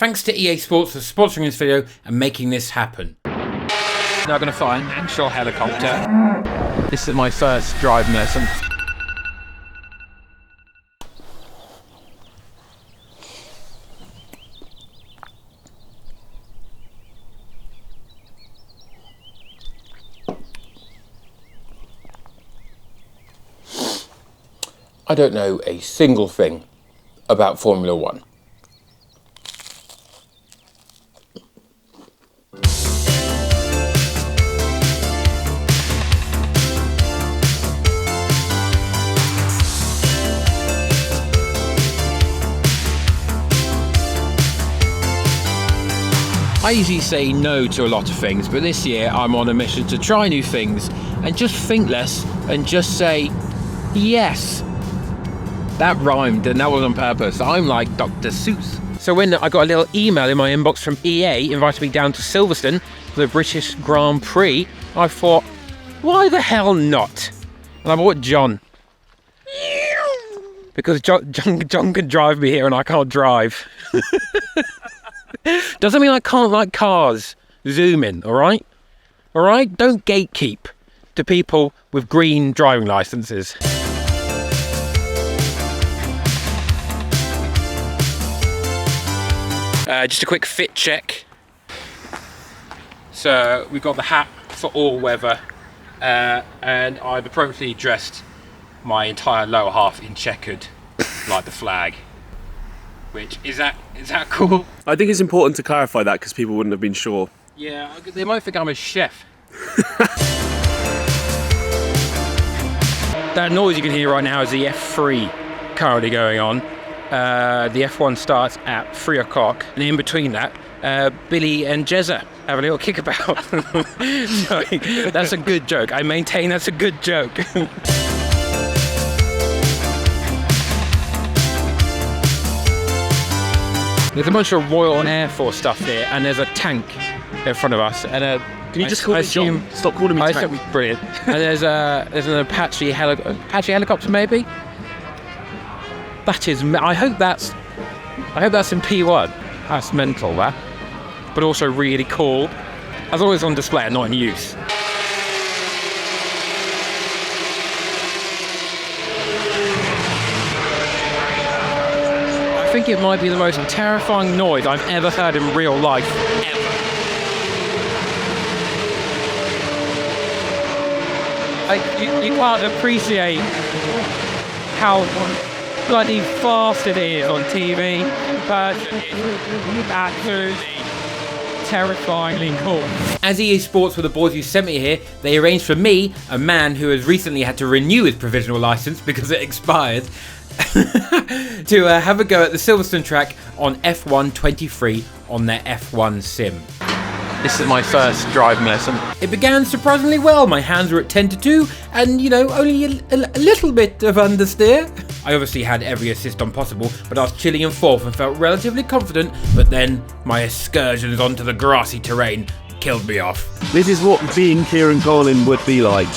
Thanks to EA Sports for sponsoring this video and making this happen. Now I'm going to fly an actual helicopter. This is my first driving lesson. I don't know a single thing about Formula One. I usually say no to a lot of things, but this year I'm on a mission to try new things and just think less and just say yes. That rhymed and that was on purpose. I'm like Dr. Seuss. So when I got a little email in my inbox from EA inviting me down to Silverstone for the British Grand Prix, I thought, why the hell not? And I bought John. Because John can drive me here and I can't drive. Doesn't mean I can't like cars. Zoom in, alright? Alright? Don't gatekeep to people with green driving licenses. Just a quick fit check. So we've got the hat for all weather, and I've appropriately dressed my entire lower half in checkered, like the flag. Which is that cool? I think it's important to clarify that because people wouldn't have been sure. Yeah, they might think I'm a chef. That noise you can hear right now is the F3 currently going on. The F1 starts at 3 o'clock, and in between that, Billy and Jezza have a little kickabout. Sorry, that's a good joke. I maintain that's a good joke. There's a bunch of Royal and Air Force stuff here, and there's a tank in front of us. And can you just call me John? Stop calling me tank. Brilliant. And there's an Apache helicopter, maybe. That is. I hope that's in P1. That's mental, that. But also really cool. As always on display and not in use. I think it might be the most terrifying noise I've ever heard in real life, ever. You can't appreciate how bloody fast it is on TV, but it's absolutely terrifyingly cool. As EA Sports were the boys who sent me here, they arranged for me, a man who has recently had to renew his provisional license because it expired, to have a go at the Silverstone track on F1 23 on their F1 sim. This is my first driving lesson. It began surprisingly well. My hands were at 10 to 2 and, you know, only a little bit of understeer. I obviously had every assist on possible, but I was chilling in fourth and felt relatively confident, but then my excursions onto the grassy terrain killed me off. This is what being Ciarán Carlin would be like.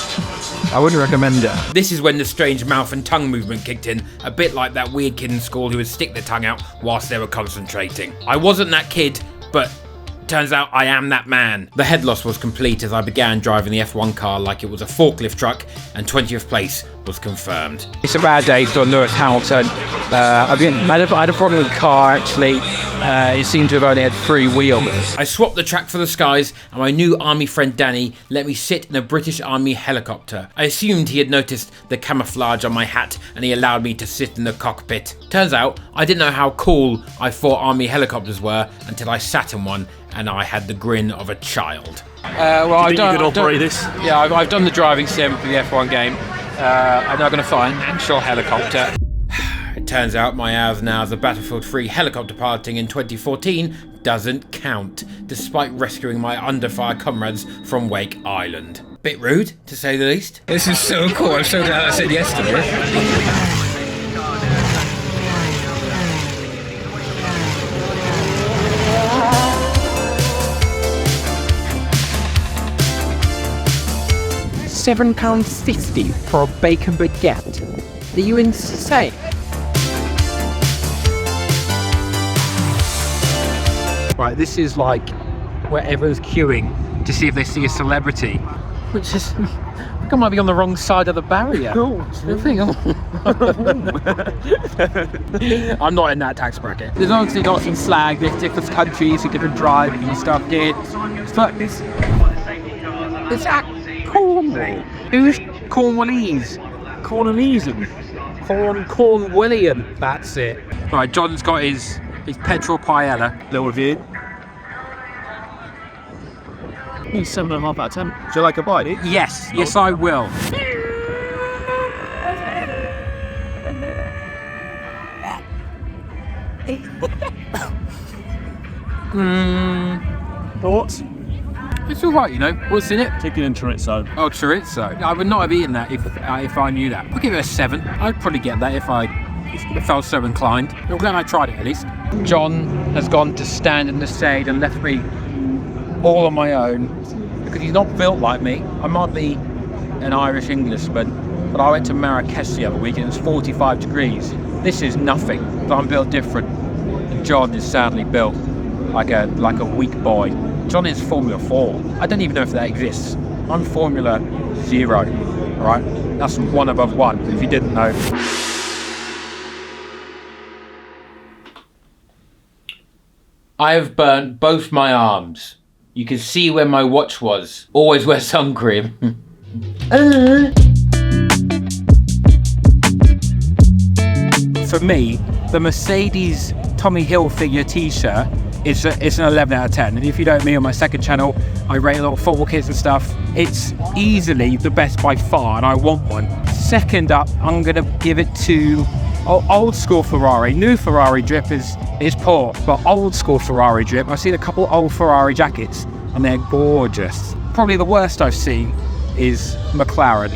I wouldn't recommend it. This is when the strange mouth and tongue movement kicked in, a bit like that weird kid in school who would stick their tongue out whilst they were concentrating. I wasn't that kid, but turns out I am that man. The head loss was complete as I began driving the F1 car like it was a forklift truck, and 20th place was confirmed. It's a bad day for Lewis Hamilton. I had a problem with the car actually. It seemed to have only had 3 wheels. I swapped the track for the skies, and my new army friend Danny let me sit in a British Army helicopter. I assumed he had noticed the camouflage on my hat and he allowed me to sit in the cockpit. Turns out I didn't know how cool I thought army helicopters were until I sat in one and I had the grin of a child. Well, you could operate this? Yeah, I've done the driving sim for the F1 game. I'm now going to fly an actual helicopter. It turns out my hours now as a Battlefield 3 helicopter piloting in 2014 doesn't count, despite rescuing my under-fire comrades from Wake Island. Bit rude, to say the least. This is so cool. I'm so glad I said yes to this. 7 pounds 50 for a bacon baguette. Are you insane? Right, this is like where everyone's queuing to see if they see a celebrity. Which is, I think I might be on the wrong side of the barrier. I'm not in that tax bracket. There's obviously lots of flags, there's different countries with different driving and stuff here. But it's at Cornwall. Who's Cornwallese? Cornwallese. Cornwallian. That's it. Right, John's got his petrol paella. Little review. He's 7.5 out of 10. Do you like a bite? Yes, yes I will. Thoughts? It's alright, you know. What's in it? Chicken and chorizo. Oh, chorizo. I would not have eaten that if I knew that. I'll give it a 7. I'd probably get that if I was so inclined. I'm glad I tried it at least. John has gone to stand in the shade and left me all on my own because he's not built like me. I might be an Irish Englishman, but I went to Marrakesh the other week and it's 45 degrees. This is nothing, but I'm built different. And John is sadly built like a weak boy. John is Formula 4. I don't even know if that exists. I'm Formula 0, alright? That's 1 above 1, if you didn't know. I have burnt both my arms. You can see where my watch was. Always wear sun cream. For me, the Mercedes Tommy Hilfiger t-shirt it's an 11 out of 10. And if you don't know me on my second channel, I rate a lot of football kits and stuff. It's easily the best by far, and I want one. Second up, I'm gonna give it to old school Ferrari. New Ferrari drip is poor, but old school Ferrari drip, I've seen a couple old Ferrari jackets, and they're gorgeous. Probably the worst I've seen is McLaren.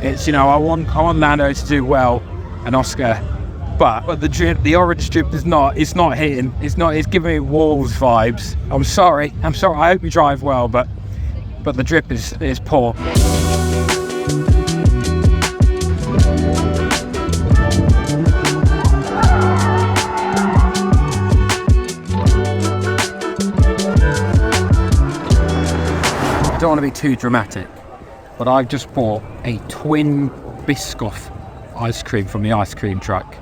It's, you know, I want Lando to do well, and Oscar. But the drip, the orange drip it's not hitting. It's giving me Wolves vibes. I'm sorry. I hope you drive well, but the drip is poor. I don't want to be too dramatic, but I've just bought a twin Biscoff ice cream from the ice cream truck.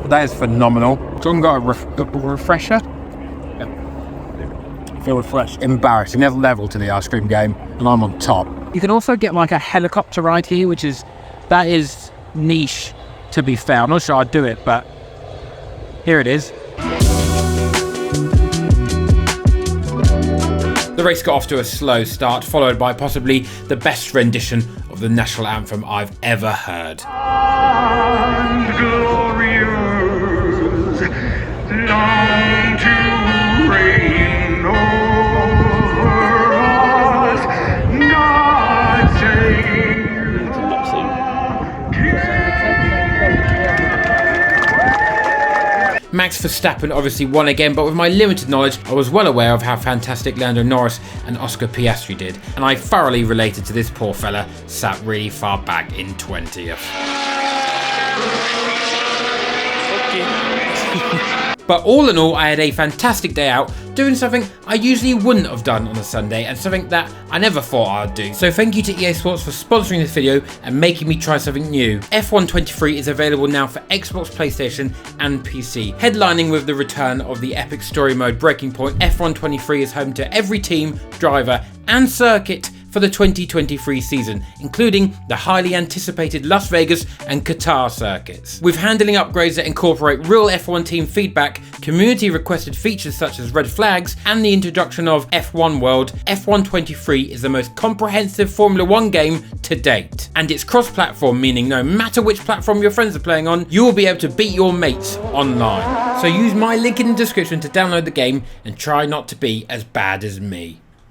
That is phenomenal. John got a refresher. Yeah. Feel refreshed. Embarrassing. Another level to the ice cream game, and I'm on top. You can also get like a helicopter ride here, that is niche to be fair. I'm not sure I'd do it, but here it is. The race got off to a slow start, followed by possibly the best rendition of the national anthem I've ever heard. Long to reign over us, God save Max Verstappen obviously won again, but with my limited knowledge, I was well aware of how fantastic Lando Norris and Oscar Piastri did, and I thoroughly related to this poor fella sat really far back in 20th. But all in all, I had a fantastic day out, doing something I usually wouldn't have done on a Sunday, and something that I never thought I'd do. So thank you to EA Sports for sponsoring this video and making me try something new. F1 23 is available now for Xbox, PlayStation and PC. Headlining with the return of the epic story mode Breaking Point, F1 23 is home to every team, driver and circuit for the 2023 season, including the highly anticipated Las Vegas and Qatar circuits. With handling upgrades that incorporate real F1 team feedback, community requested features such as red flags, and the introduction of F1 World, F1 23 is the most comprehensive Formula 1 game to date. And it's cross-platform, meaning no matter which platform your friends are playing on, you will be able to beat your mates online. So use my link in the description to download the game and try not to be as bad as me.